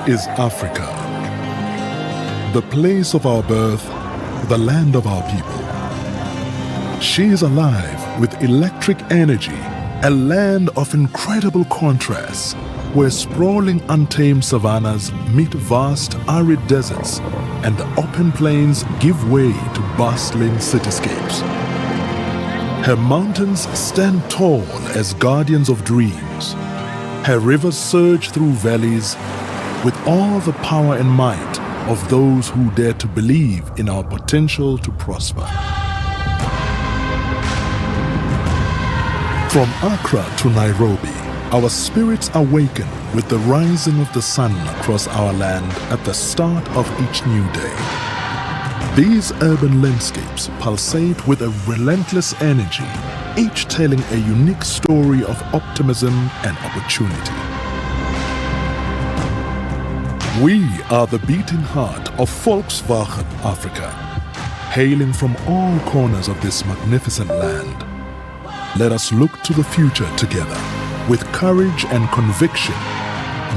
is Africa, the place of our birth, the land of our people. She is alive with electric energy, a land of incredible contrasts, where sprawling untamed savannas meet vast arid deserts and the open plains give way to bustling cityscapes. Her mountains stand tall as guardians of dreams. Her rivers surge through valleys with all the power and might of those who dare to believe in our potential to prosper. From Accra to Nairobi, our spirits awaken with the rising of the sun across our land at the start of each new day. These urban landscapes pulsate with a relentless energy, each telling a unique story of optimism and opportunity. We are the beating heart of Volkswagen Africa, hailing from all corners of this magnificent land. Let us look to the future together with courage and conviction,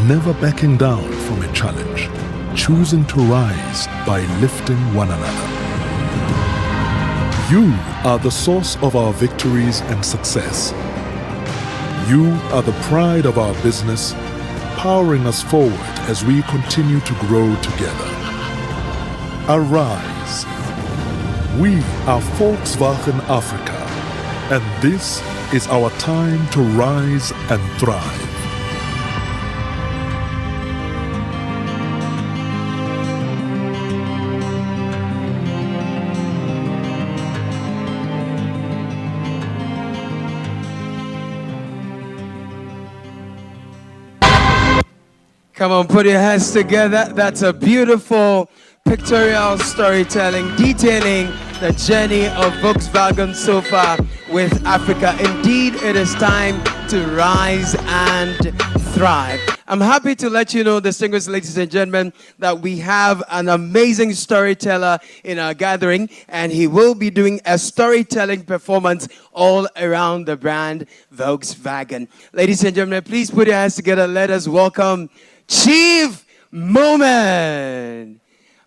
never backing down from a challenge, choosing to rise by lifting one another. You are the source of our victories and success. You are the pride of our business, powering us forward as we continue to grow together. Arise. We are Volkswagen Africa, and this is our time to rise and thrive. Come on, put your hands together. That's a beautiful pictorial storytelling detailing the journey of Volkswagen so far with Africa. Indeed, it is time to rise and thrive. I'm happy to let you know, distinguished ladies and gentlemen, that we have an amazing storyteller in our gathering, and he will be doing a storytelling performance all around the brand Volkswagen. Ladies and gentlemen, please put your hands together. Let us welcome Chief Moment.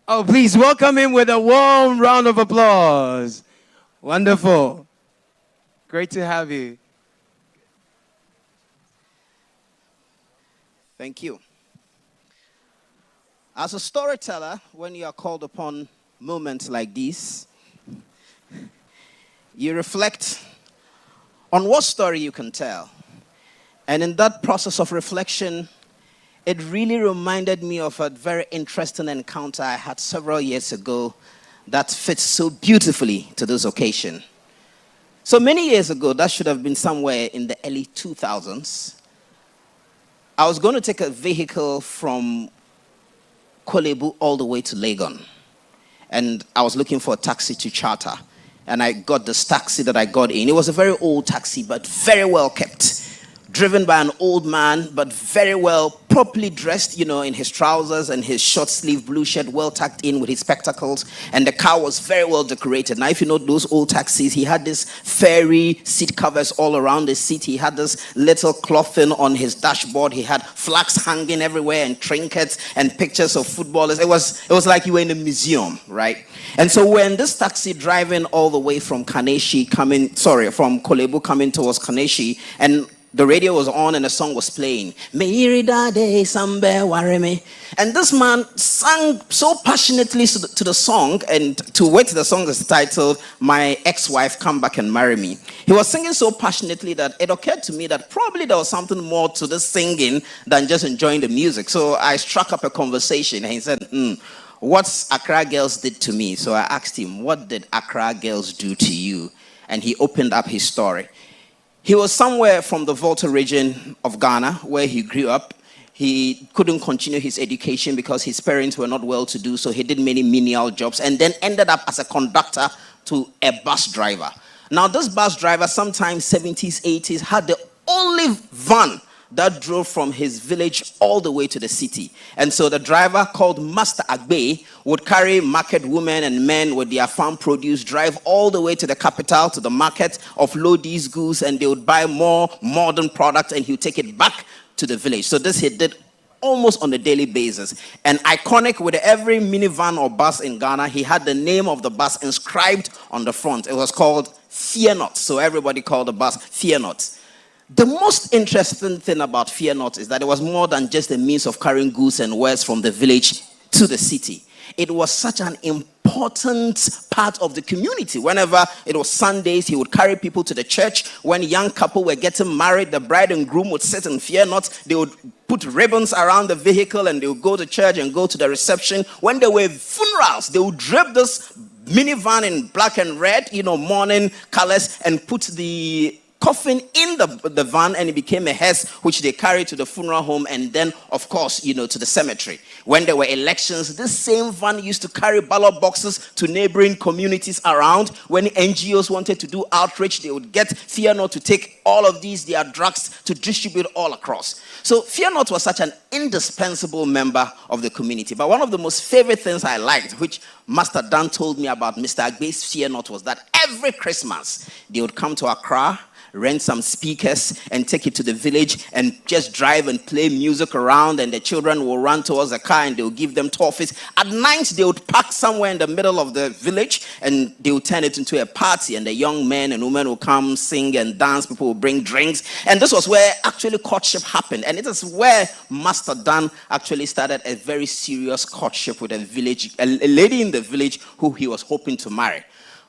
Oh, please welcome him with a warm round of applause. Wonderful. Great to have you. Thank you. As a storyteller, when you are called upon moments like these, you reflect on what story you can tell. And in that process of reflection, it really reminded me of a very interesting encounter I had several years ago that fits so beautifully to this occasion. So many years ago, that should have been somewhere in the early 2000s, I was going to take a vehicle from Kolebu all the way to Legon. And I was looking for a taxi to charter. And I got this taxi that I got in. It was a very old taxi, but very well kept. Driven by an old man, but very well, properly dressed, in his trousers and his short sleeve blue shirt, well tucked in with his spectacles. And the car was very well decorated. Now, if you know those old taxis, he had this fairy seat covers all around the seat. He had this little clothing on his dashboard. He had flags hanging everywhere and trinkets and pictures of footballers. It was like you were in a museum, right? And so when this taxi driving all the way from from Kolebu coming towards Kaneshi, and the radio was on and a song was playing. And this man sang so passionately to the song, and to which the song is titled, My Ex-Wife Come Back and Marry Me. He was singing so passionately that it occurred to me that probably there was something more to this singing than just enjoying the music. So I struck up a conversation and he said, what's Accra Girls did to me? So I asked him, what did Accra Girls do to you? And he opened up his story. He was somewhere from the Volta region of Ghana where he grew up. He couldn't continue his education because his parents were not well to do, so he did many menial jobs and then ended up as a conductor to a bus driver. Now, this bus driver, sometimes 70s, 80s, had the only van that drove from his village all the way to the city. And so the driver, called Master Agbe, would carry market women and men with their farm produce, drive all the way to the capital, to the market, offload these goods, and they would buy more modern products, and he would take it back to the village. So this he did almost on a daily basis. And iconic, with every minivan or bus in Ghana, he had the name of the bus inscribed on the front. It was called Fear Not. So everybody called the bus Fear Not. The most interesting thing about Fear Not is that it was more than just a means of carrying goods and wares from the village to the city. It was such an important part of the community. Whenever it was Sundays, he would carry people to the church. When young couple were getting married, the bride and groom would sit and Fear Not. They would put ribbons around the vehicle and they would go to church and go to the reception. When there were funerals, they would drape this minivan in black and red, mourning colors, and put the coffin in the van, and it became a hearse which they carried to the funeral home, and then, of course, to the cemetery. When there were elections, this same van used to carry ballot boxes to neighboring communities around. When NGOs wanted to do outreach, they would get Fear Not to take all of their drugs to distribute all across. So Fear Not was such an indispensable member of the community. But one of the most favorite things I liked, which Master Dan told me about Mr. Agbe's Fear Not, was that every Christmas they would come to Accra, rent some speakers and take it to the village and just drive and play music around, and the children will run towards the car and they'll give them toffees. At night, they would park somewhere in the middle of the village and they would turn it into a party, and the young men and women will come sing and dance. People will bring drinks, and this was where actually courtship happened. And it is where Master Dan actually started a very serious courtship with a lady in the village who he was hoping to marry.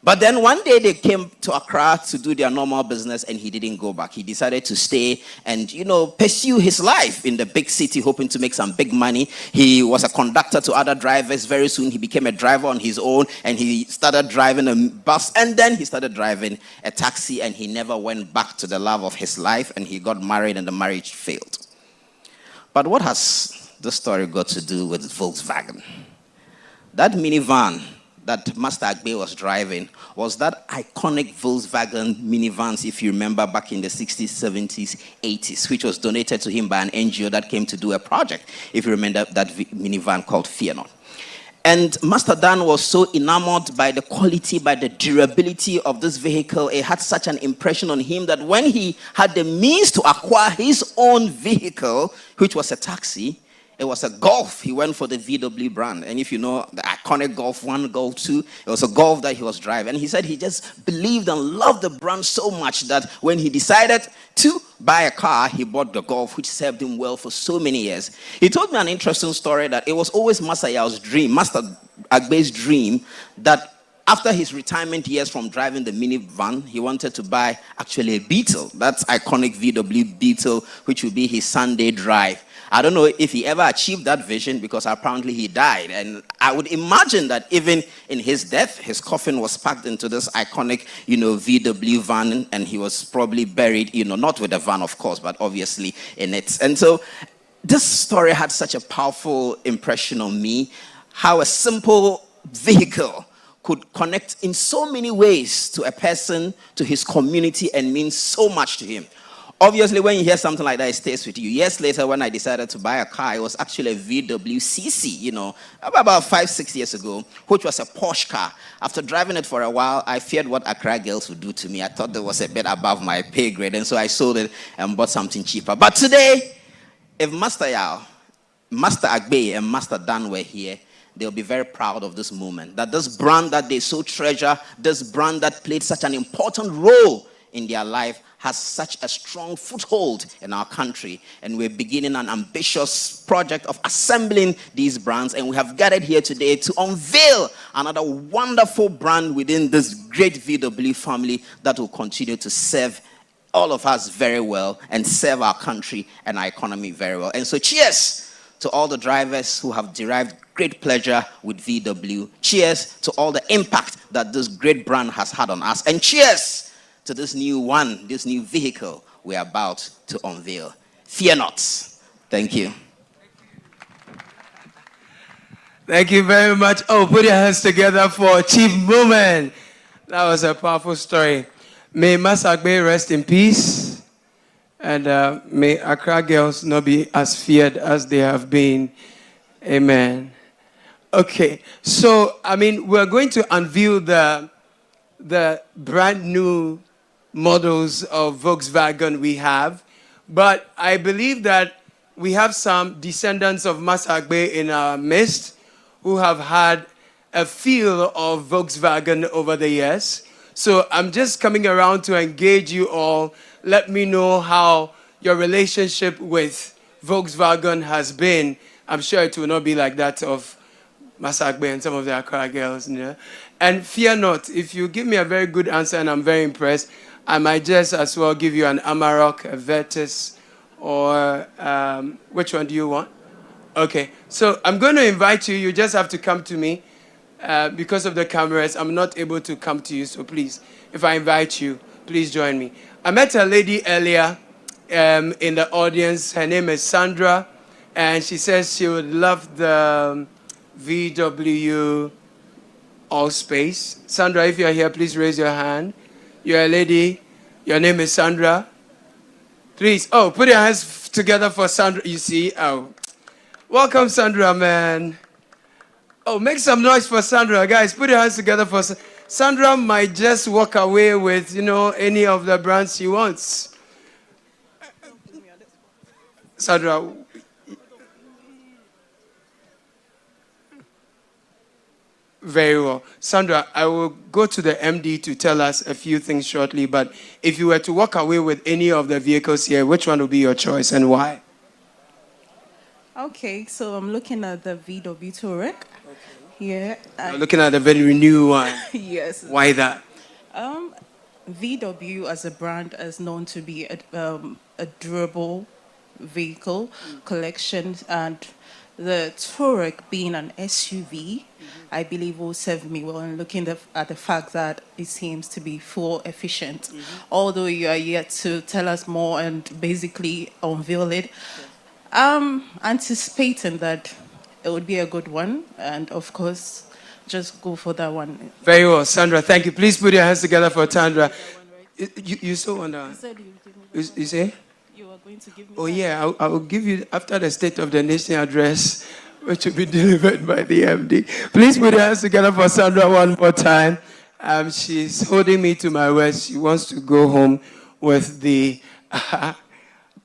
But then one day they came to Accra to do their normal business, and he didn't go back. He decided to stay and, pursue his life in the big city, hoping to make some big money. He was a conductor to other drivers. Very soon he became a driver on his own, and he started driving a bus, and then he started driving a taxi, and he never went back to the love of his life, and he got married and the marriage failed. But what has this story got to do with Volkswagen? That minivan that Master Agbe was driving was that iconic Volkswagen minivans, if you remember, back in the 60s, 70s, 80s, which was donated to him by an NGO that came to do a project, if you remember that minivan called Fear Not. And Master Dan was so enamored by the quality, by the durability of this vehicle. It had such an impression on him that when he had the means to acquire his own vehicle, which was a taxi, it was a Golf. He went for the VW brand. And if you know the iconic Golf 1, Golf 2, it was a Golf that he was driving. And he said he just believed and loved the brand so much that when he decided to buy a car, he bought the Golf, which served him well for so many years. He told me an interesting story that it was always Master Agbe's dream, that after his retirement years from driving the minivan, he wanted to buy actually a Beetle. That's iconic VW Beetle, which would be his Sunday drive. I don't know if he ever achieved that vision, because apparently he died. And I would imagine that even in his death, his coffin was packed into this iconic, VW van, and he was probably buried, not with the van, of course, but obviously in it. And so this story had such a powerful impression on me, how a simple vehicle could connect in so many ways to a person, to his community, and mean so much to him. Obviously, when you hear something like that, it stays with you. Years later, when I decided to buy a car, it was actually a VW CC, about 5-6 years ago, which was a Porsche car. After driving it for a while, I feared what Accra girls would do to me. I thought that was a bit above my pay grade, and so I sold it and bought something cheaper. But today, if Master Agbe and Master Dan were here, they'll be very proud of this moment. That this brand that they so treasure, this brand that played such an important role in their life, has such a strong foothold in our country. And we're beginning an ambitious project of assembling these brands. And we have gathered here today to unveil another wonderful brand within this great VW family that will continue to serve all of us very well and serve our country and our economy very well. And so cheers to all the drivers who have derived great pleasure with VW. Cheers to all the impact that this great brand has had on us. And cheers to this new vehicle we're about to unveil. Fear not. Thank you. Thank you very much. Oh, put your hands together for Chief Moomin. That was a powerful story. May Master Agbe rest in peace. And may Accra girls not be as feared as they have been. Amen. Okay, so, we're going to unveil the brand new models of Volkswagen we have. But I believe that we have some descendants of Masagbe in our midst who have had a feel of Volkswagen over the years. So I'm just coming around to engage you all. Let me know how your relationship with Volkswagen has been. I'm sure it will not be like that of Masagbe and some of the Accra girls. You know? And fear not, if you give me a very good answer and I'm very impressed, I might just as well give you an Amarok, a Vetus, or which one do you want? Okay, so I'm going to invite you. You just have to come to me. Because of the cameras, I'm not able to come to you. So please, if I invite you, please join me. I met a lady earlier in the audience. Her name is Sandra. And she says she would love the VW All Space. Sandra, if you're here, please raise your hand. You're a lady. Your name is Sandra. Please, put your hands together for Sandra. You see, welcome, Sandra, man. Make some noise for Sandra. Guys, put your hands together for Sandra. Might just walk away with, any of the brands she wants. Sandra. Very well. Sandra, I will go to the MD to tell us a few things shortly, but if you were to walk away with any of the vehicles here, which one would be your choice and why? Okay, so I'm looking at the VW Touareg. Okay. Yeah. You're looking at the very new one. Yes. Why that? VW as a brand is known to be a durable vehicle collection, and the Touareg being an SUV, I believe will serve me well. And looking at the fact that it seems to be fuel efficient, although you are yet to tell us more and basically unveil it. Anticipating that it would be a good one, and of course, just go for that one. Very well, Sandra. Thank you. Please put your hands together for Sandra. You saw one. You said You say? you were going to give me. Oh yeah, I will give you after the State of the Nation address, which will be delivered by the MD. Please put your hands together for Sandra one more time. She's holding me to my words. She wants to go home with the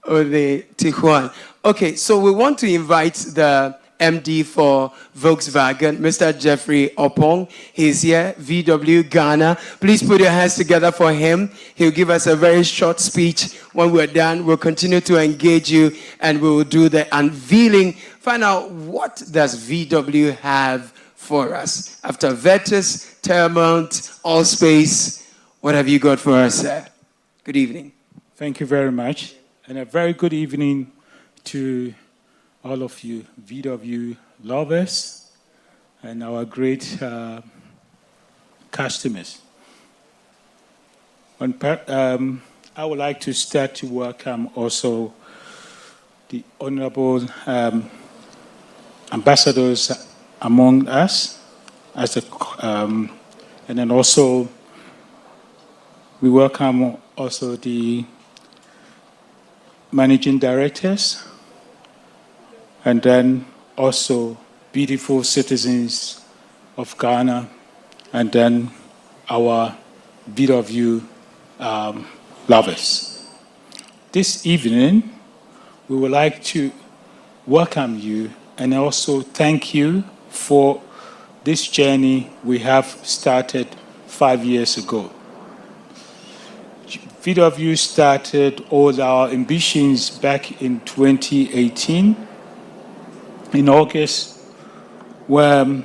Tijuana. Okay, so we want to invite the MD for Volkswagen, Mr. Jeffrey Opong. He's here, VW Ghana. Please put your hands together for him. He'll give us a very short speech. When we're done, we'll continue to engage you and we will do the unveiling. Find out what does VW have for us. After Vetus, Terramount, Allspace, what have you got for us, sir? Good evening. Thank you very much. And a very good evening to all of you VW lovers and our great customers. I would like to start to welcome also the honorable ambassadors among us, and then also we welcome also the managing directors, and then also beautiful citizens of Ghana, and then our VW lovers. This evening, we would like to welcome you and also thank you for this journey we have started 5 years ago. VW started all our ambitions back in 2018, in August, where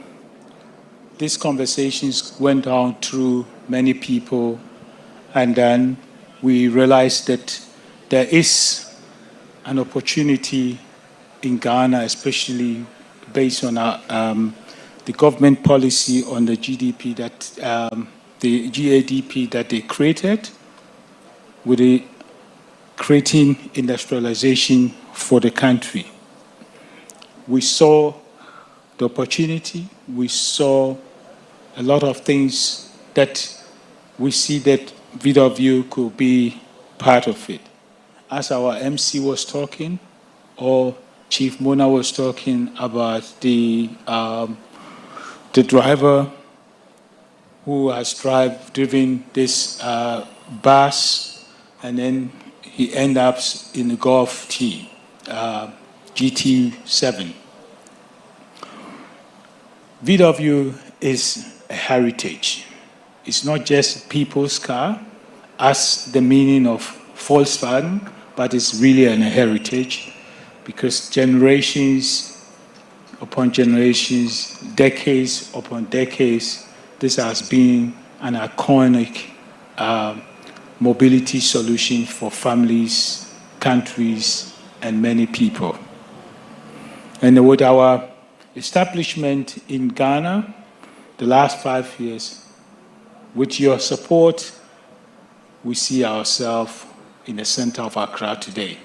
these conversations went on through many people, and then we realized that there is an opportunity in Ghana, especially based on our, the government policy on the GDP that the GADP that they created, with the creating industrialization for the country. We saw the opportunity, we saw a lot of things that we see that VW could be part of it. As our MC was talking, or Chief Mona was talking about the driver who has driven this bus, and then he ends up in the golf team. GT7. VW is a heritage. It's not just people's car, as the meaning of Volkswagen, but it's really a heritage because generations upon generations, decades upon decades, this has been an iconic mobility solution for families, countries, and many people. And with our establishment in Ghana, the last 5 years, with your support, we see ourselves in the center of Accra today.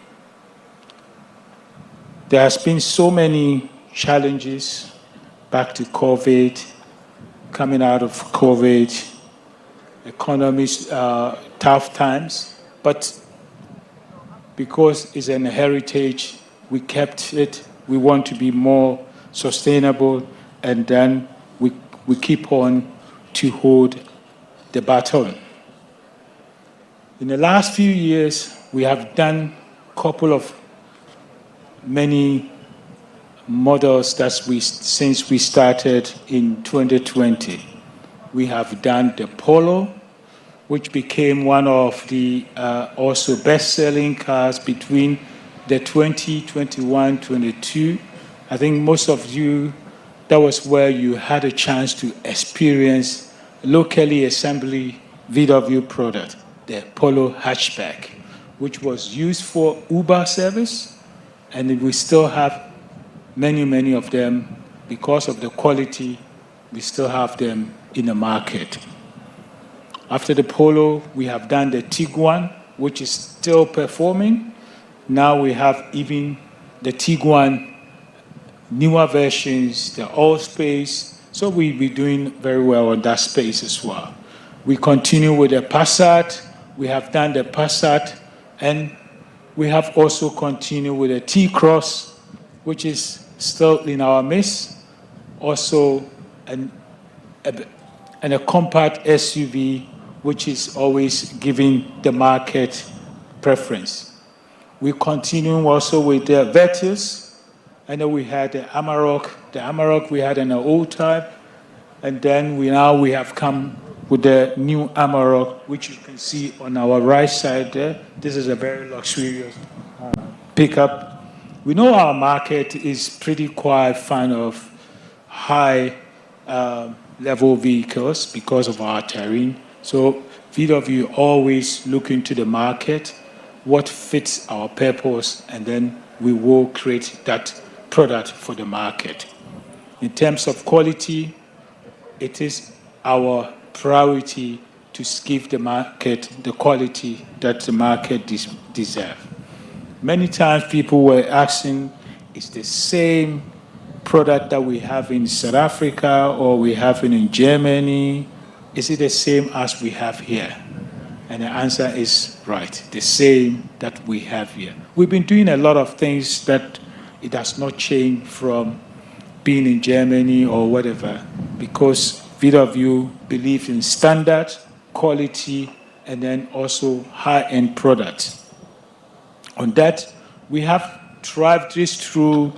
There has been so many challenges back to COVID, coming out of COVID, economies, tough times, but because it's an heritage, we kept it. We want to be more sustainable, and then we keep on to hold the baton. In the last few years, we have done a couple of many models that since we started in 2020. We have done the Polo, which became one of the also best-selling cars between the 2021-22. I think most of you, that was where you had a chance to experience locally assembly VW product, the Polo hatchback, which was used for Uber service, and we still have many of them. Because of the quality, we still have them in the market. After the Polo, we have done the Tiguan, which is still performing. Now we have even the Tiguan newer versions, the Allspace. So we'll be doing very well on that space as well. We continue with the Passat. We have done the Passat, and we have also continued with the T-Cross, which is still in our midst. Also, a compact SUV, which is always giving the market preference. We continue also with the Virtus. I know we had the Amarok. The Amarok we had an old type, and then we have come with the new Amarok, which you can see on our right side there. This is a very luxurious pickup. We know our market is pretty quite fan of high level vehicles because of our terrain. So VW always look into the market, what fits our purpose, and then we will create that product for the market. In terms of quality, it is our priority to give the market the quality that the market deserves. Many times people were asking, is the same product that we have in South Africa or we have in Germany, is it the same as we have here? And the answer is right, the same that we have here. We've been doing a lot of things that it has not changed from being in Germany or whatever, because VW believes in standard, quality, and then also high-end products. On that, we have thrived this through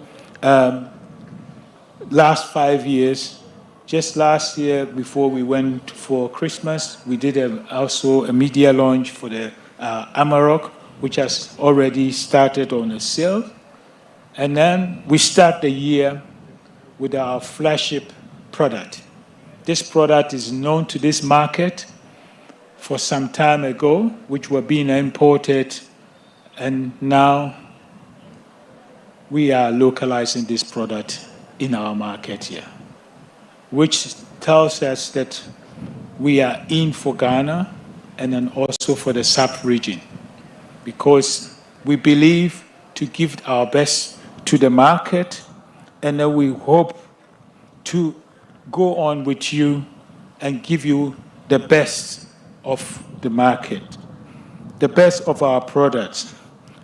last 5 years. Just last year, before we went for Christmas, we did also a media launch for the Amarok, which has already started on a sale. And then we start the year with our flagship product. This product is known to this market for some time ago, which were being imported, and now we are localizing this product in our market here, which tells us that we are in for Ghana and then also for the SAP region, because we believe to give our best to the market, and then we hope to go on with you and give you the best of the market, the best of our products.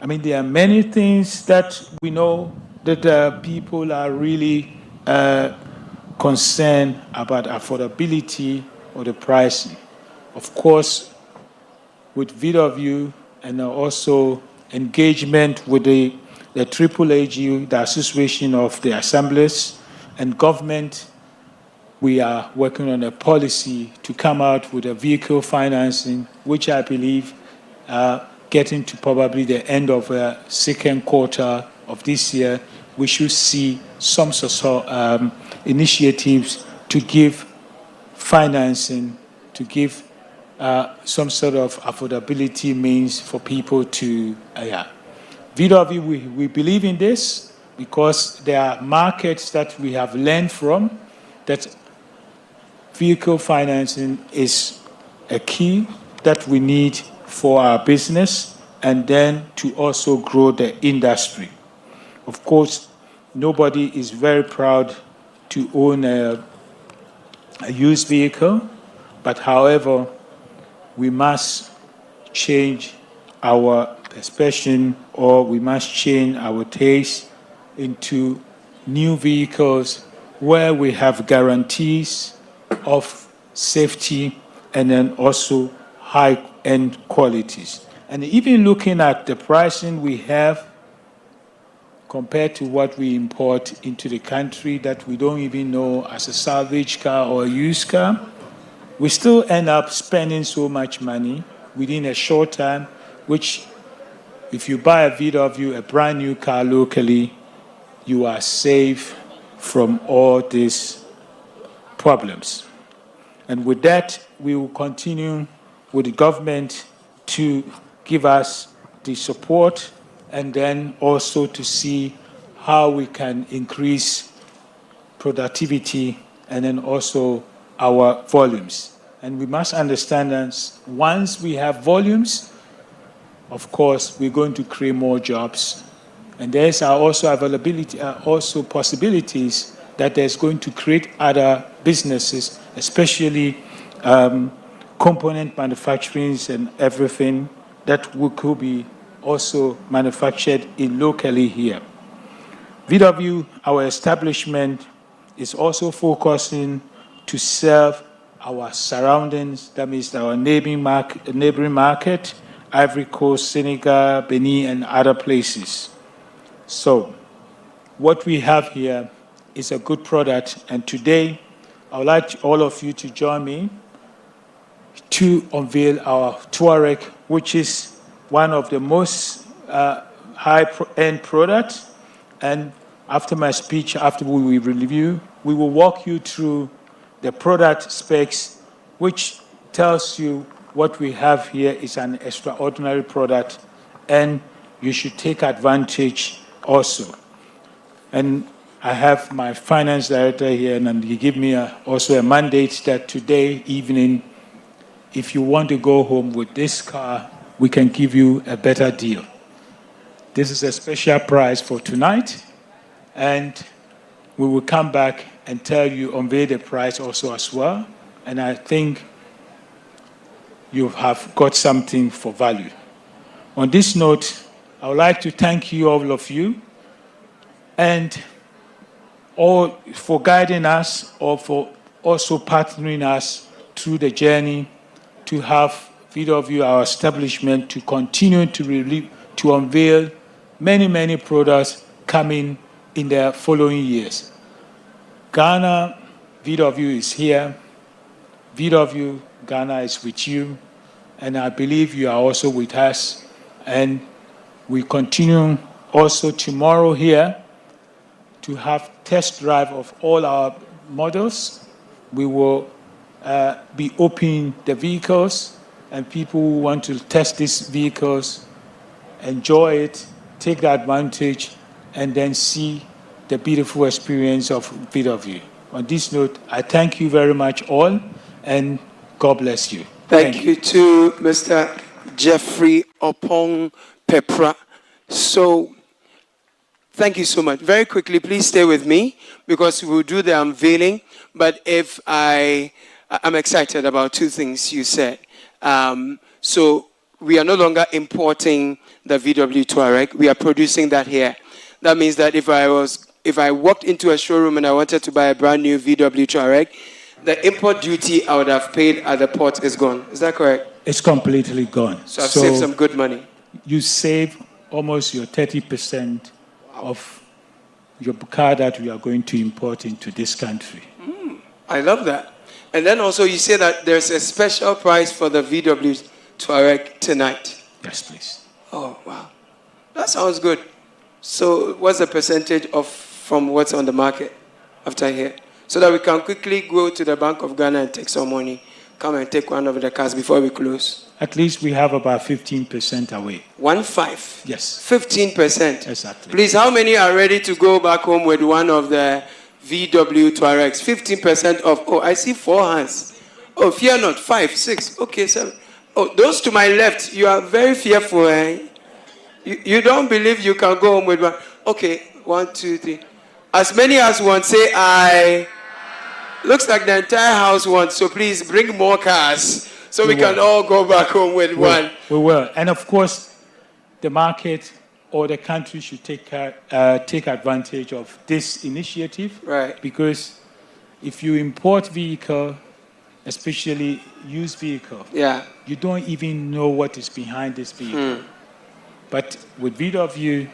I mean, there are many things that we know that people are really concerned about affordability or the pricing. Of course, with VW and also engagement with the the AAAG, the Association of the Assemblies, and government, we are working on a policy to come out with a vehicle financing, which I believe getting to probably the end of the second quarter of this year, we should see some sort of initiatives to give financing, to give some sort of affordability means for people to, VW, we believe in this because there are markets that we have learned from that vehicle financing is a key that we need for our business and then to also grow the industry. Of course, nobody is very proud to own a used vehicle, but however, we must change our perception or we must change our taste into new vehicles where we have guarantees of safety and then also high-end qualities. And even looking at the pricing we have compared to what we import into the country that we don't even know as a salvage car or a used car, we still end up spending so much money within a short time, which if you buy a VW, a brand new car locally, you are safe from all these problems. And with that, we will continue with the government to give us the support and then also to see how we can increase productivity and then also our volumes. And we must understand that once we have volumes, of course, we're going to create more jobs. And there's also availability, also possibilities that there's going to create other businesses, especially component manufacturing and everything that could be also manufactured locally here. VW, our establishment, is also focusing to serve our surroundings, that means our neighboring market, Ivory Coast, Senegal, Benin, and other places. So what we have here is a good product, and today I would like all of you to join me to unveil our Touareg, which is one of the most high-end products. And after my speech, after we review, we will walk you through the product specs, which tells you what we have here is an extraordinary product, and you should take advantage also. And I have my finance director here, and he gave me also a mandate that today evening, if you want to go home with this car, we can give you a better deal. This is a special price for tonight, and we will come back and tell you, unveil the price also as well. And I think you have got something for value. On this note, I would like to thank you, all of you, and all for guiding us or for also partnering us through the journey to have VW, our establishment, to continue to unveil many, many products coming in the following years. Ghana, VW is here. VW, Ghana is with you. And I believe you are also with us. And we continue also tomorrow here to have test drive of all our models. We will be opening the vehicles, and people who want to test these vehicles, enjoy it, take the advantage, and then see the beautiful experience of VW. On this note, I thank you very much all, and God bless you. Thank you to Mr. Jeffrey Opong Pepra. So, thank you so much. Very quickly, please stay with me because we will do the unveiling. But I'm excited about two things you said. So we are no longer importing the VW Touareg. We are producing that here. That means that if I walked into a showroom and I wanted to buy a brand new VW Touareg, the import duty I would have paid at the port is gone. Is that correct? It's completely gone. So I've saved some good money. You save almost your 30% of your car that we are going to import into this country. I love that. And then also you say that there's a special price for the VW Touareg tonight. Yes, please. Oh, wow. That sounds good. So what's the percentage of from what's on the market after here? So that we can quickly go to the Bank of Ghana and take some money, come and take one of the cars before we close. At least we have about 15% away. 1.5? Yes. 15%? Exactly. Please, how many are ready to go back home with one of the VW Touaregs? 15% off. Oh, I see 4 hands. Oh, fear not. 5, 6, okay, 7. Oh, those to my left, you are very fearful, eh? You don't believe you can go home with one. Okay, 1, 2, 3. As many as want, say I. Looks like the entire house wants, so please bring more cars so we can all go back home with one. We will. And of course, the market or the country should take advantage of this initiative. Right. Because if you import vehicle, especially used vehicle, you don't even know what is behind this vehicle. But with VW,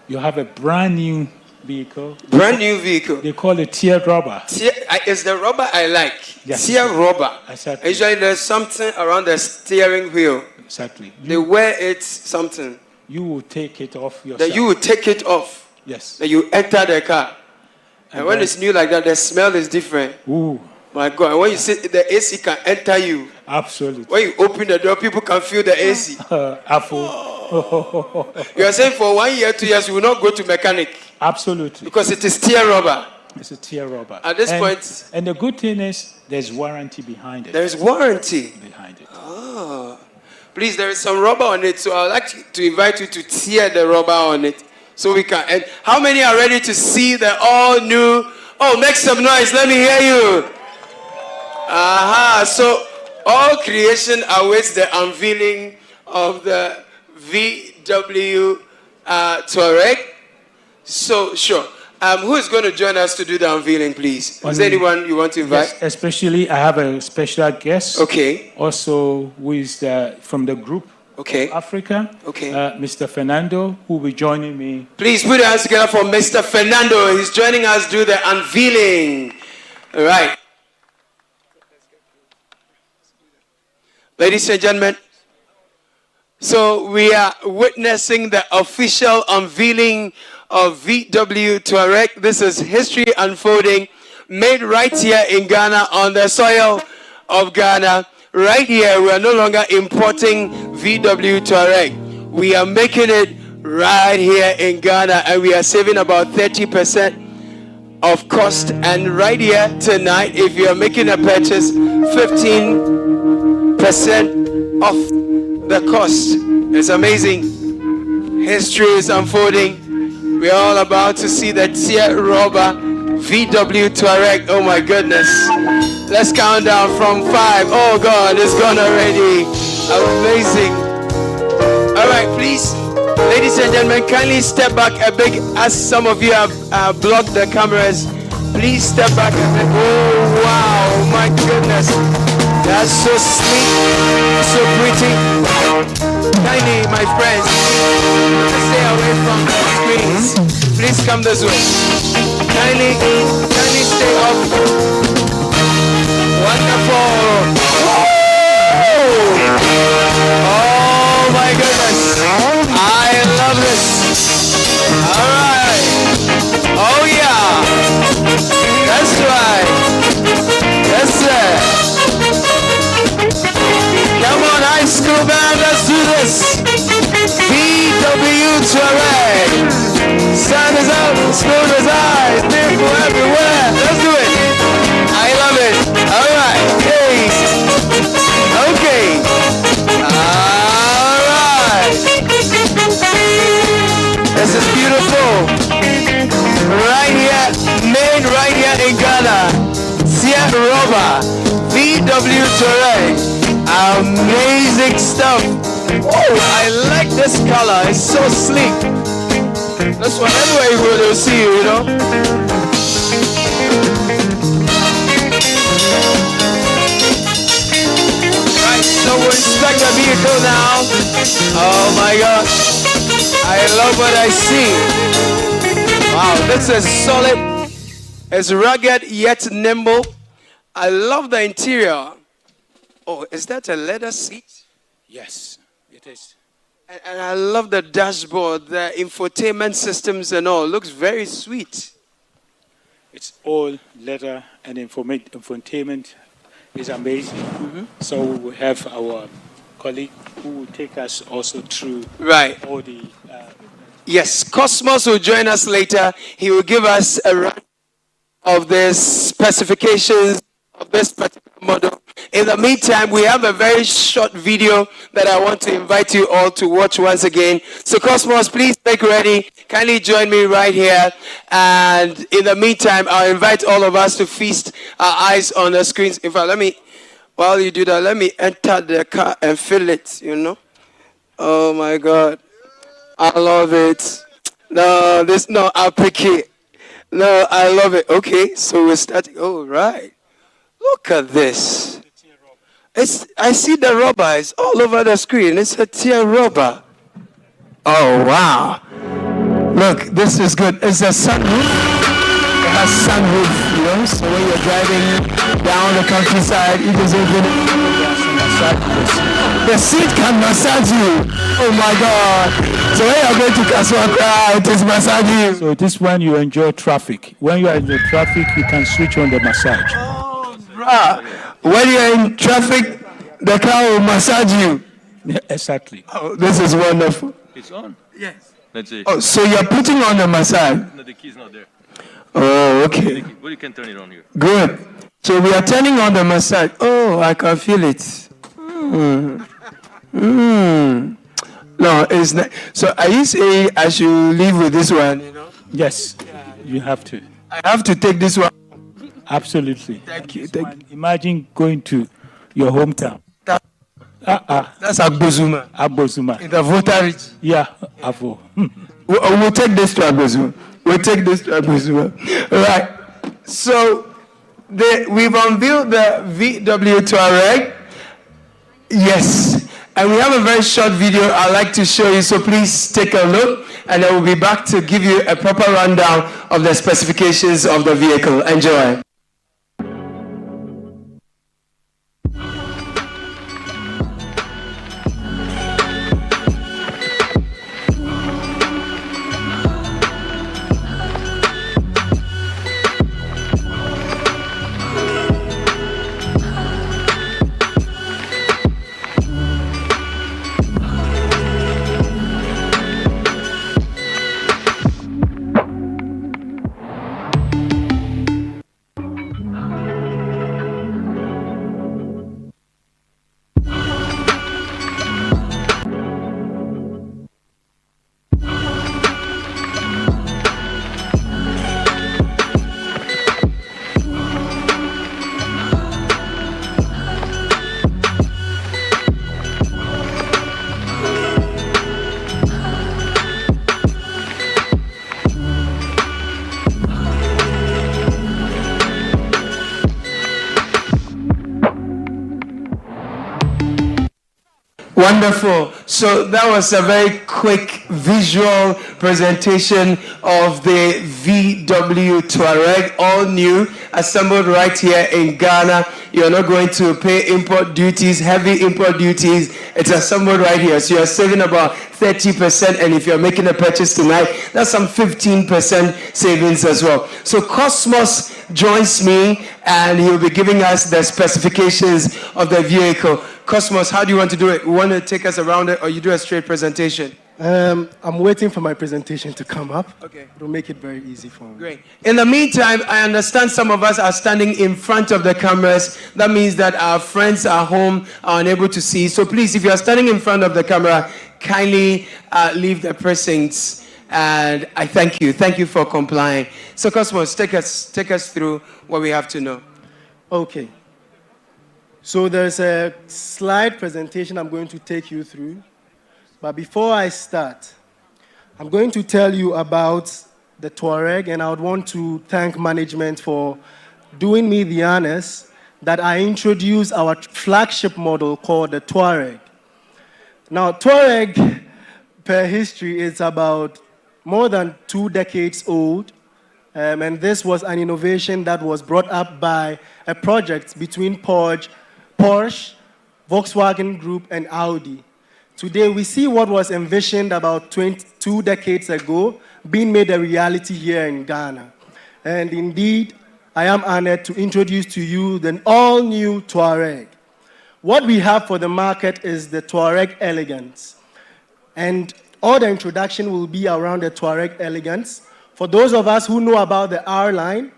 you have a brand new vehicle. Brand new vehicle. They call it tear rubber. It's the rubber I like. Yes. Tear rubber. Exactly. Usually there's something around the steering wheel. Exactly. They wear it something. You will take it off yourself. That you will take it off. Yes. That you enter the car. And when it's new like that, the smell is different. Ooh. My God. And when you sit, the AC can enter you. Absolutely. When you open the door, people can feel the AC. Apple. You are saying for 1 year, 2 years, you will not go to mechanic. Absolutely. Because it is tear rubber. It's a tear rubber. At this point. And the good thing is, there's warranty behind it. There is warranty behind it. Oh. Please, there is some rubber on it, so I'd like to invite you to tear the rubber on it. So we can. And how many are ready to see the all new? Oh, make some noise. Let me hear you. Aha. So all creation awaits the unveiling of the VW Touareg. So, sure. Who is going to join us to do the unveiling, please? Is there anyone you want to invite? Yes, especially, I have a special guest. Okay. Also, who is from the group. Okay. Africa. Okay. Mr. Fernando, who will be joining me. Please put your hands together for Mr. Fernando. He's joining us to do the unveiling. All right. Ladies and gentlemen, so we are witnessing the official unveiling of VW Touareg. This is history unfolding, made right here in Ghana, on the soil of Ghana. Right here, we are no longer importing VW Touareg. We are making it right here in Ghana, and we are saving about 30% of cost. And right here tonight, if you are making a purchase, 15% off the cost. It's amazing. History is unfolding. We're all about to see the tear rubber VW Touareg. Oh my goodness. Let's count down from 5. Oh God, it's gone already. Amazing. All right, please. Ladies and gentlemen, kindly step back a bit, as some of you have blocked the cameras. Please step back a bit. Oh wow, my goodness. That's so sleek, so pretty. Kindly, my friends, stay away from the screens. Please come this way. Kindly stay up. Wonderful. Oh my goodness. I love this. All right. Oh yeah. That's right. Yes, sir. Come on, high school band, let's do this. VW Touareg. Sun is out, school is high, people everywhere. Let's do it. I love it. All right. Hey. Okay. All right. This is beautiful. Right here, made right here in Ghana. Sierra Roba, VW Touareg. Amazing stuff. Oh, I like this color. It's so sleek. That's why everywhere you go, they'll see you, you know. Right, so we'll inspect the vehicle now. Oh my gosh. I love what I see. Wow, this is solid. It's rugged yet nimble. I love the interior. Oh, is that a leather seat? Yes, it is. And I love the dashboard, the infotainment systems and all. Looks very sweet. It's all leather and infotainment is amazing. So we have our colleague who will take us also through Right. all the. Yes, Cosmos will join us later. He will give us a run of the specifications of this particular model. In the meantime, we have a very short video that I want to invite you all to watch once again. So Cosmos, please make ready. Kindly join me right here. And in the meantime, I'll invite all of us to feast our eyes on the screens. In fact, while you do that, let me enter the car and fill it, Oh my God. I love it. No, I'll pick it. No, I love it. Okay, so we're starting. Oh, right. Look at this. I see the rubber. It's all over the screen. It's a tear rubber. Oh, wow. Look, this is good. It's a sunroof. It has sunroof, so when you're driving down the countryside, you just open it. The seat can massage you. Oh my God. So when you're going to Kaswakra, it is massaging you. So this one you enjoy traffic. When you are in the traffic, you can switch on the massage. Oh, bruh. When you're in traffic, the car will massage you. Yeah, exactly. Oh, this is wonderful. It's on. Yes. Let's see. Oh, so you're putting on the massage? No, the key's not there. Oh, okay. Well, you can turn it on here. Good. So we are turning on the massage. Oh, I can feel it. No, it's not. So are you saying I should leave with this one? Yes, you have to. I have to take this one. Absolutely. Thank you. Thank you. Imagine going to your hometown. That's Agbozuma. Abozuma. In the voter reach. Yeah, Avo. We'll take this to Agbozuma. We'll take this to Agbozuma. All right. So we've unveiled the VW Touareg. Yes. And we have a very short video I'd like to show you, so please take a look, and I will be back to give you a proper rundown of the specifications of the vehicle. Enjoy. Wonderful. So that was a very quick visual presentation of the VW Touareg, all new, assembled right here in Ghana. You're not going to pay import duties, heavy import duties. It's assembled right here. So you're saving about 30%, and if you're making a purchase tonight, that's some 15% savings as well. So Cosmos joins me, and he'll be giving us the specifications of the vehicle. Cosmos, how do you want to do it? You want to take us around it, or you do a straight presentation? I'm waiting for my presentation to come up. Okay. It'll make it very easy for me. Great. In the meantime, I understand some of us are standing in front of the cameras. That means that our friends at home are unable to see. So please, if you are standing in front of the camera, kindly leave the precincts. And I thank you. Thank you for complying. So Cosmos, take us through what we have to know. Okay. So there's a slide presentation I'm going to take you through. But before I start, I'm going to tell you about the Touareg, and I would want to thank management for doing me the honors that I introduce our flagship model called the Touareg. Now, Touareg, per history, is about more than 2 decades old. And this was an innovation that was brought up by a project between Porsche, Volkswagen Group, and Audi. Today, we see what was envisioned about 2 decades ago being made a reality here in Ghana. And indeed, I am honored to introduce to you the all-new Touareg. What we have for the market is the Touareg Elegance. And all the introduction will be around the Touareg Elegance. For those of us who know about the R-Line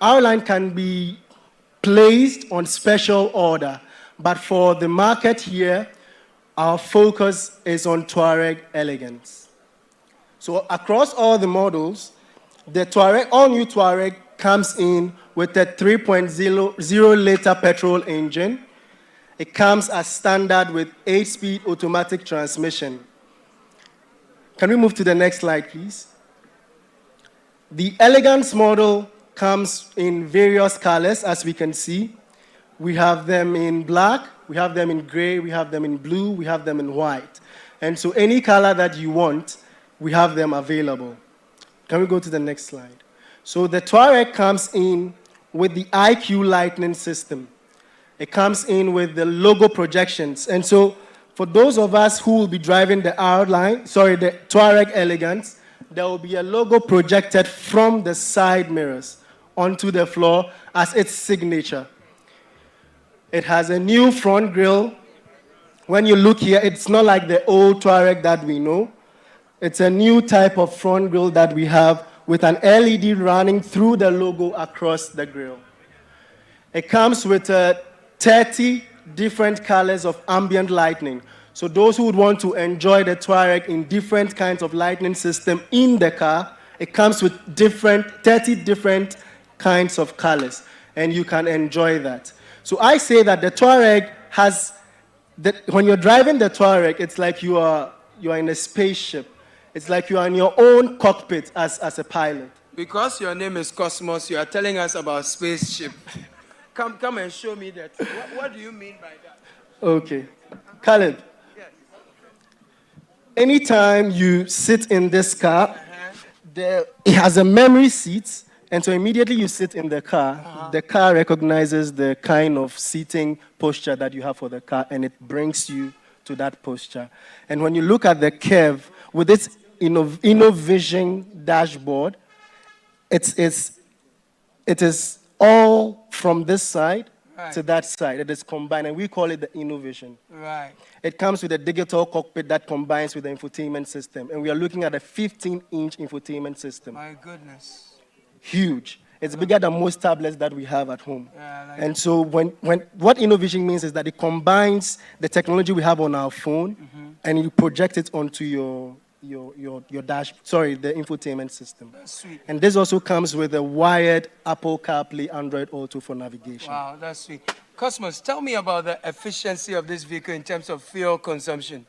can be placed on special order. But for the market here, our focus is on Touareg Elegance. So across all the models, the Touareg, all-new Touareg comes in with a 3.0-liter petrol engine. It comes as standard with 8-speed automatic transmission. Can we move to the next slide, please? The Elegance model comes in various colors, as we can see. We have them in black, we have them in gray, we have them in blue, we have them in white. And so any color that you want, we have them available. Can we go to the next slide? So the Touareg comes in with the IQ lighting system. It comes in with the logo projections. And so for those of us who will be driving the the Touareg Elegance, there will be a logo projected from the side mirrors onto the floor as its signature. It has a new front grille. When you look here, it's not like the old Touareg that we know. It's a new type of front grille that we have with an LED running through the logo across the grille. It comes with 30 different colors of ambient lighting. So those who would want to enjoy the Touareg in different kinds of lighting system in the car, it comes with 30 different kinds of colors, and you can enjoy that. So I say that the Touareg has, when you're driving the Touareg, it's like you are in a spaceship. It's like you are in your own cockpit as a pilot. Because your name is Cosmos, you are telling us about spaceship. Come and show me that. What do you mean by that? Okay. Caleb. Anytime you sit in this car, it has a memory seat, and so immediately you sit in the car, the car recognizes the kind of seating posture that you have for the car, and it brings you to that posture. And when you look at the curve, with its InnoVision dashboard, it is all from this side to that side. It is combined, and we call it the InnoVision. Right. It comes with a digital cockpit that combines with the infotainment system, and we are looking at a 15-inch infotainment system. My goodness. Huge. It's bigger than most tablets that we have at home. Yeah, and so what InnoVision means is that it combines the technology we have on our phone, and you project it onto the infotainment system. That's sweet. And this also comes with a wired Apple CarPlay Android Auto for navigation. Wow, that's sweet. Cosmos, tell me about the efficiency of this vehicle in terms of fuel consumption.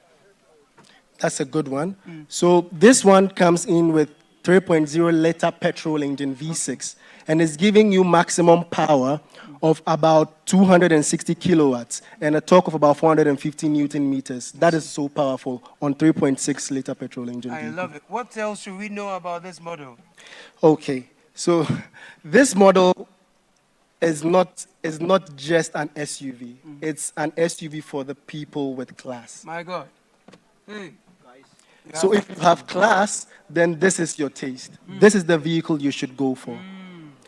That's a good one. So this one comes in with 3.0-liter petrol engine V6, and it's giving you maximum power of about 260 kilowatts and a torque of about 450 Newton meters. That is so powerful on 3.6-liter petrol engine. I love it. What else should we know about this model? Okay, so this model is not just an SUV. It's an SUV for the people with class. My God. Hey. So if you have class, then this is your taste. This is the vehicle you should go for.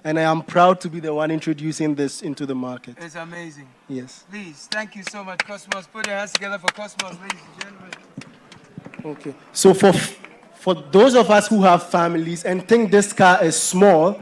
And I am proud to be the one introducing this into the market. It's amazing. Yes. Please, thank you so much, Cosmos. Put your hands together for Cosmos, ladies and gentlemen. Okay. So for those of us who have families and think this car is small,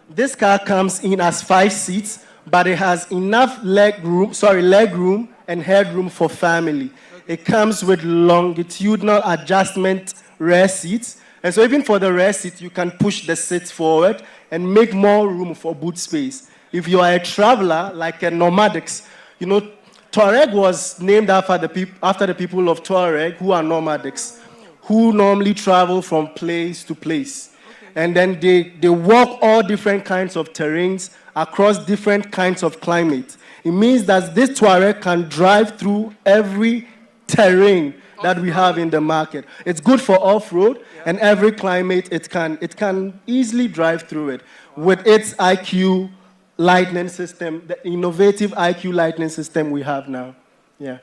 this car comes in as 5 seats, but it has enough leg room and headroom for family. It comes with longitudinal adjustment rear seats. And so even for the rear seat, you can push the seat forward and make more room for boot space. If you are a traveler, like a nomadics, Touareg was named after the people of Touareg who are nomadics, who normally travel from place to place. And then they walk all different kinds of terrains across different kinds of climate. It means that this Touareg can drive through every terrain that we have in the market. It's good for off-road, and every climate it can easily drive through it. With its IQ lightning system, the innovative IQ lightning system we have now. Yeah.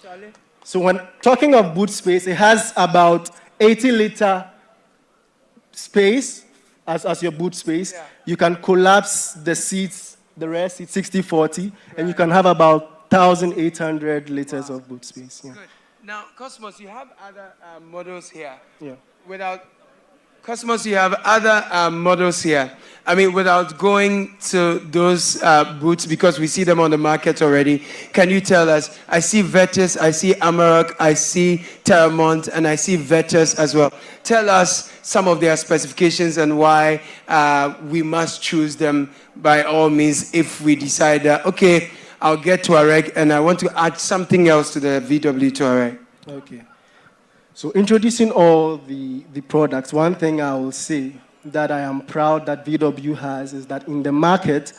Charlie? So when talking of boot space, it has about 80-liter space as your boot space. Yeah. You can collapse the seats, the rear seats 60-40, and you can have about 1,800 liters of boot space. Yeah. Good. Now, Cosmos, you have other models here. Yeah. Cosmos, you have other models here. I mean, without going to those boots, because we see them on the market already, can you tell us? I see Vetus, I see Amarok, I see Terramont, and I see Vetus as well. Tell us some of their specifications and why we must choose them by all means if we decide that, okay, I'll get Touareg and I want to add something else to the VW Touareg. Okay. So introducing all the products, one thing I will say that I am proud that VW has is that in the market,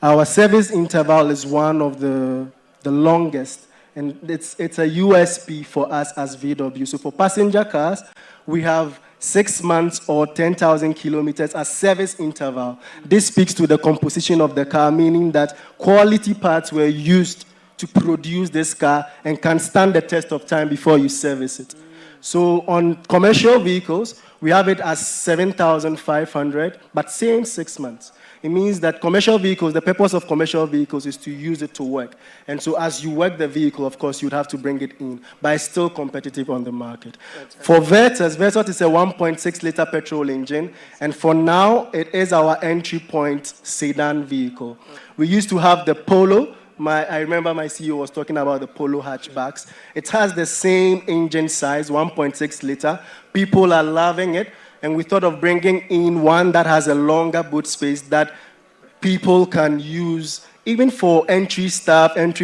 our service interval is one of the longest. And it's a USP for us as VW. So for passenger cars, we have 6 months or 10,000 kilometers as service interval. This speaks to the composition of the car, meaning that quality parts were used to produce this car and can stand the test of time before you service it. So on commercial vehicles, we have it as 7,500, but same 6 months. It means that commercial vehicles, the purpose of commercial vehicles is to use it to work. And so as you work the vehicle, of course, you'd have to bring it in, but it's still competitive on the market. For Vetus is a 1.6-liter petrol engine, and for now, it is our entry point sedan vehicle. We used to have the Polo. I remember my CEO was talking about the Polo hatchbacks. It has the same engine size, 1.6 liter. People are loving it. And we thought of bringing in one that has a longer boot space that people can use, even for entry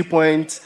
point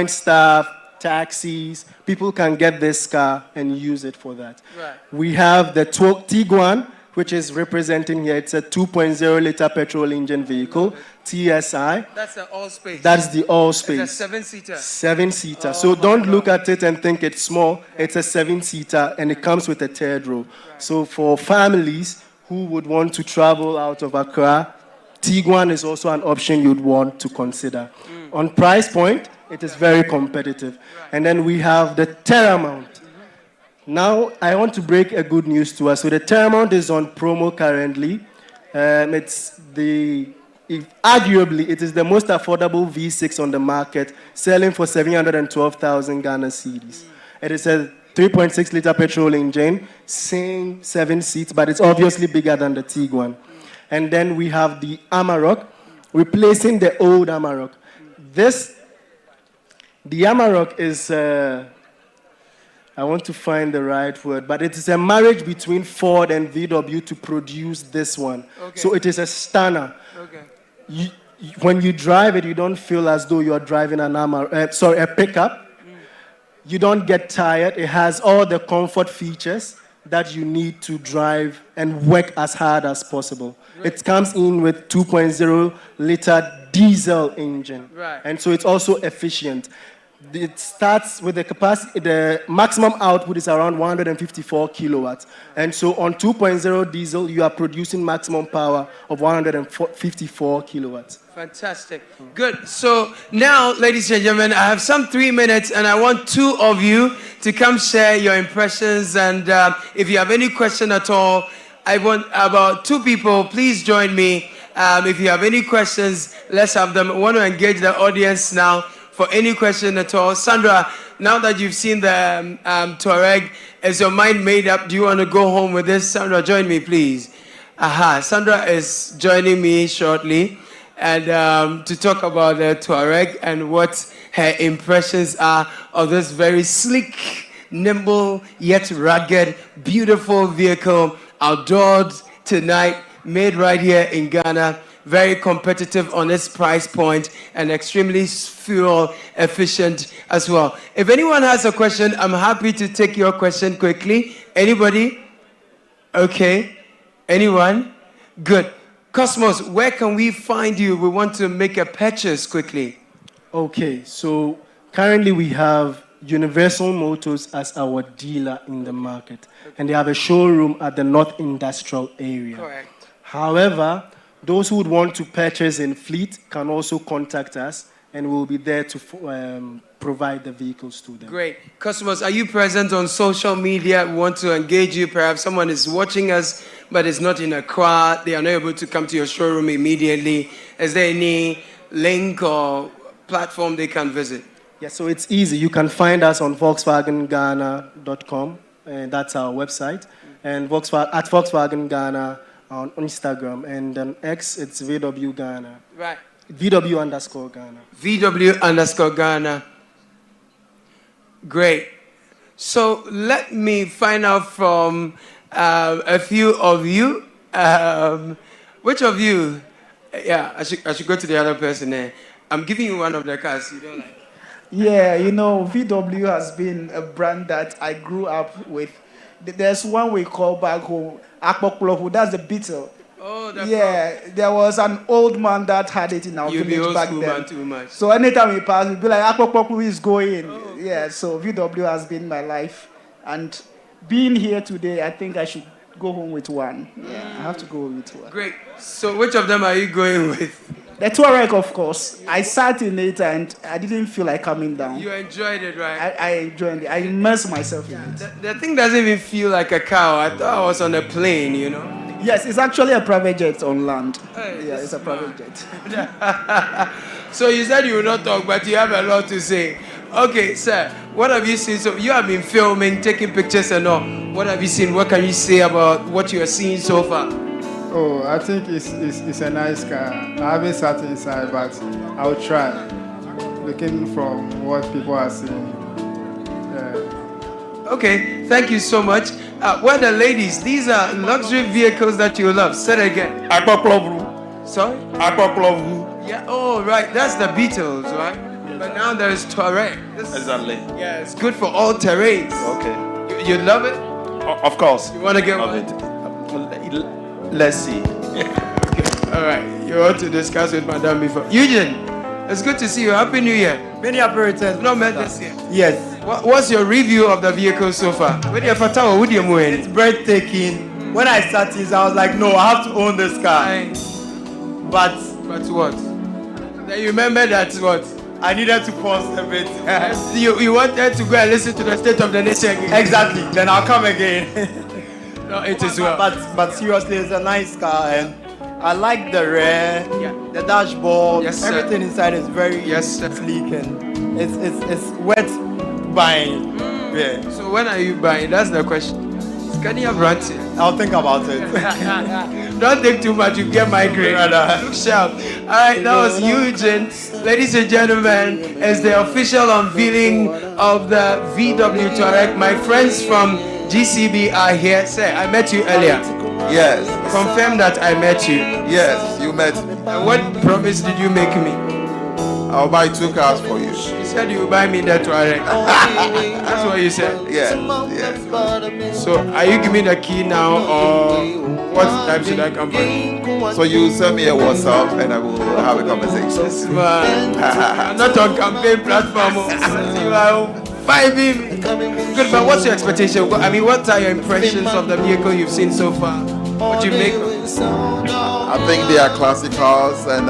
staff, taxis. People can get this car and use it for that. Right. We have the Tiguan, which is representing here. It's a 2.0-liter petrol engine vehicle, TSI. That's the all-space. That's the all-space. It's a 7-seater. 7-seater. Oh, So don't God. look at it and think it's small. It's a 7-seater, and it comes with a third row. Right. So for families who would want to travel out of Accra, Tiguan is also an option you'd want to consider. On price point, it is very competitive. And then we have the Terramount. Now, I want to break a good news to us. So the Terramount is on promo currently. Arguably, it is the most affordable V6 on the market, selling for 712,000 Ghana cedis. It is a 3.6-liter petrol engine, same 7 seats, but it's obviously bigger than the Tiguan. And then we have the Amarok, replacing the old Amarok. The Amarok is... I want to find the right word, but it is a marriage between Ford and VW to produce this one. Okay. So it is a stunner. Okay. When you drive it, you don't feel as though you're driving a pickup. You don't get tired. It has all the comfort features that you need to drive and work as hard as possible. Right. It comes in with 2.0-liter diesel engine. Right. And so it's also efficient. It starts with the capacity, the maximum output is around 154 kilowatts. And so on 2.0 diesel, you are producing maximum power of 154 kilowatts. Fantastic. Good. So now, ladies and gentlemen, I have some 3 minutes, and I want 2 of you to come share your impressions. And if you have any question at all, I want about 2 people. Please join me. If you have any questions, let's have them. I want to engage the audience now for any question at all. Sandra, now that you've seen the Touareg, is your mind made up? Do you want to go home with this? Sandra, join me, please. Sandra is joining me shortly, and to talk about the Touareg and what her impressions are of this very sleek, nimble, yet rugged, beautiful vehicle, outdoors tonight, made right here in Ghana. Very competitive on its price point and extremely fuel efficient as well. If anyone has a question, I'm happy to take your question quickly. Anybody? Okay. Anyone? Good. Cosmos, where can we find you? We want to make a purchase quickly. Okay, so currently we have Universal Motors as our dealer in the market. And they have a showroom at the North Industrial area. Correct. However, those who would want to purchase in fleet can also contact us, and we'll be there to provide the vehicles to them. Great. Customers, are you present on social media? We want to engage you. Perhaps someone is watching us, but is not in a crowd. They are not able to come to your showroom immediately. Is there any link or platform they can visit? Yeah, so it's easy. You can find us on VolkswagenGhana.com, and that's our website, and at Volkswagen Ghana on Instagram, and on X, it's VW Ghana. Right. VW_Ghana. VW_Ghana. Great. So let me find out from a few of you. Which of you? Yeah, I should go to the other person there. I'm giving you one of the cars you don't like. Yeah, you know, VW has been a brand that I grew up with. There's one we call back home, Akpokplovu, that's the Beetle. Oh, that's there was an old man that had it in our village back then. Man too much. So anytime we pass, we'd be like, Akpokplovu is going. Oh, yeah, so VW has been my life. And being here today, I think I should go home with one. Yeah, I have to go with one. Great. So which of them are you going with? The Touareg, of course. I sat in it and I didn't feel like coming down. You enjoyed it, right? I enjoyed it. I immersed myself in it. The thing doesn't even feel like a cow. I thought I was on a plane, you know? Yes, it's actually a private jet on land. Hey, yeah, it's a private jet. So you said you will not talk, but you have a lot to say. Okay, sir, what have you seen? So you have been filming, taking pictures and all. What have you seen? What can you say about what you are seeing so far? Oh, I think it's a nice car. I haven't sat inside, but I'll try. Looking from what people are saying. Okay, thank you so much. Well, the ladies, these are luxury vehicles that you love. Say it again. Sorry? Yeah, oh, right. That's the Beatles, right? Yes. But now there's Touareg. Exactly. Yeah, it's good for all terrains. Okay. You love it? Of course. You want to get one? Let's see. Okay. All right. You want to discuss with Madame before. Eugene, it's good to see you. Happy New Year. Many apparatus. No met this year. Yes. What's your review of the vehicle so far? It's breathtaking. When I sat in, I was like, no, I have to own this car. But what? Then you remember that what? I needed to pause a bit. You wanted to go and listen to the State of the Nation again. Exactly. Then I'll come again. No, it is well. But seriously, it's a nice car, and I like the rear, the dashboard. Yes, sir. Everything inside is very sleek, and it's worth buying. Yeah. So when are you buying? That's the question. Can you have rented? I'll think about it. Don't think too much, you get migraine. Look sharp. All right, that was Eugene. Ladies and gentlemen, it's the official unveiling of the VW Touareg. My friends from GCB are here. Say, I met you earlier. Yes. Confirm that I met you. Yes, you met me. And what promise did you make me? I'll buy 2 cars for you. You said you would buy me the Touareg. That's what you said? Yes, yes. So are you giving me the key now, or what time should I come by? So you send me a WhatsApp and I will have a conversation. I'm not on campaign platform. You are vibing me. Good, but what's your expectation? I mean, what are your impressions of the vehicle you've seen so far? What do you make of it? I think they are classic cars, and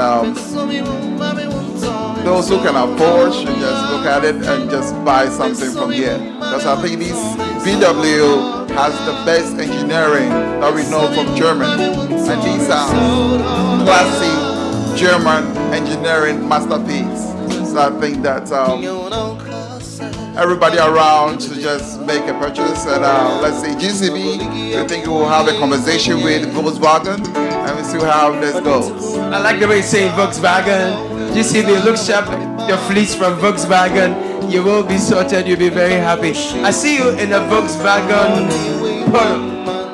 those who can afford should just look at it and just buy something from here. Because I think this VW has the best engineering that we know from Germany. And these are classic German engineering masterpiece. So I think that everybody around to just make a purchase. And let's say GCB, I think we'll have a conversation with Volkswagen and we'll see how this goes. I like the way you say Volkswagen. GCB, look sharp. Your fleets from Volkswagen. You will be sorted. You'll be very happy. I see you in a Volkswagen Polo.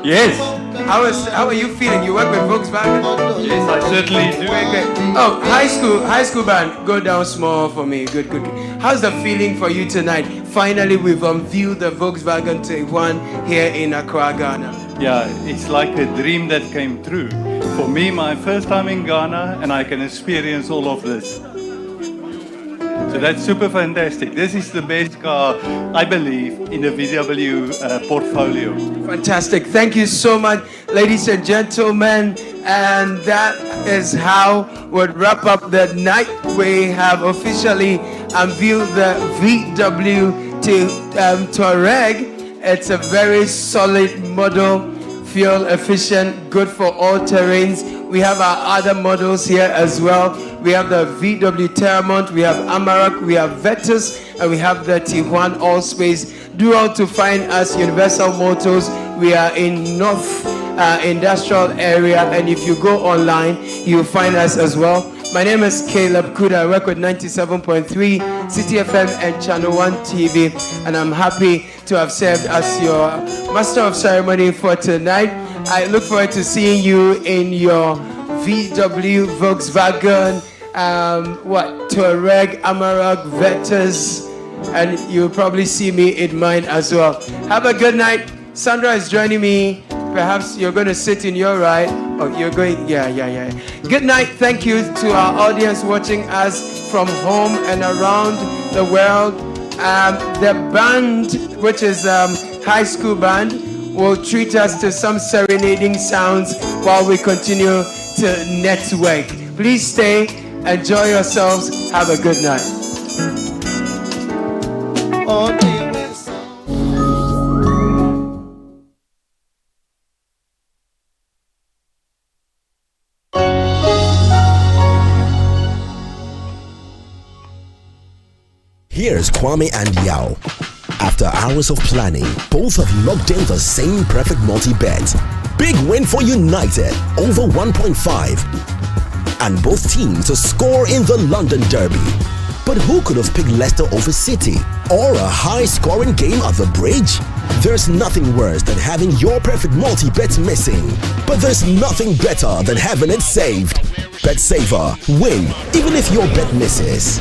Yes. How are you feeling? You work with Volkswagen? Yes, I certainly do. Great. Oh, high school band, go down small for me. Good. How's the feeling for you tonight? Finally, we've unveiled the Volkswagen Tiguan here in Accra, Ghana. Yeah, it's like a dream that came true. For me, my first time in Ghana, and I can experience all of this. So that's super fantastic. This is the best car, I believe, in the VW portfolio. Fantastic. Thank you so much, ladies and gentlemen. And that is how we'll wrap up the night. We have officially unveiled the VW Touareg. It's a very solid model, fuel efficient, good for all terrains. We have our other models here as well. We have the VW Terramont, we have Amarok, we have Vetus, and we have the Tijuana Allspace. Do all to find us, Universal Motors. We are in North Industrial Area, and if you go online, you'll find us as well. My name is Caleb Kuda. I work with 97.3 City FM and Channel 1 TV, and I'm happy to have served as your master of ceremony for tonight. I look forward to seeing you in your VW, Volkswagen, Touareg, Amarok, Vetus, and you'll probably see me in mine as well. Have a good night. Sandra is joining me. Perhaps you're going to sit in your right. Oh, you're going, yeah. Good night. Thank you to our audience watching us from home and around the world. The band, which is high school band, will treat us to some serenading sounds while we continue to network. Please stay, enjoy yourselves, have a good night. Here's Kwame and Yao. After hours of planning, both have locked in the same perfect multi-bet. Big win for United, over 1.5. And both teams to score in the London Derby. But who could have picked Leicester over City? Or a high-scoring game at the Bridge? There's nothing worse than having your perfect multi-bet missing. But there's nothing better than having it saved. Bet saver, win, even if your bet misses.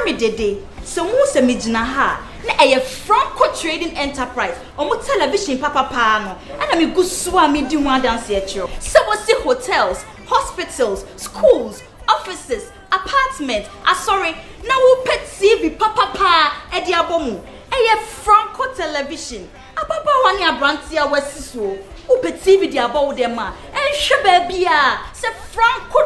Dede so mu se mejina ha na eye Franco Trading Enterprise omo television papa no ana me gusu a me di ho dance e kiro so we see hotels, hospitals, schools, offices, apartments sorry na wo pet TV papa e di abomu eye Franco Television ababa wani abranti a wasiso wo pet TV di abawo dem a e hwe ba bia se Franco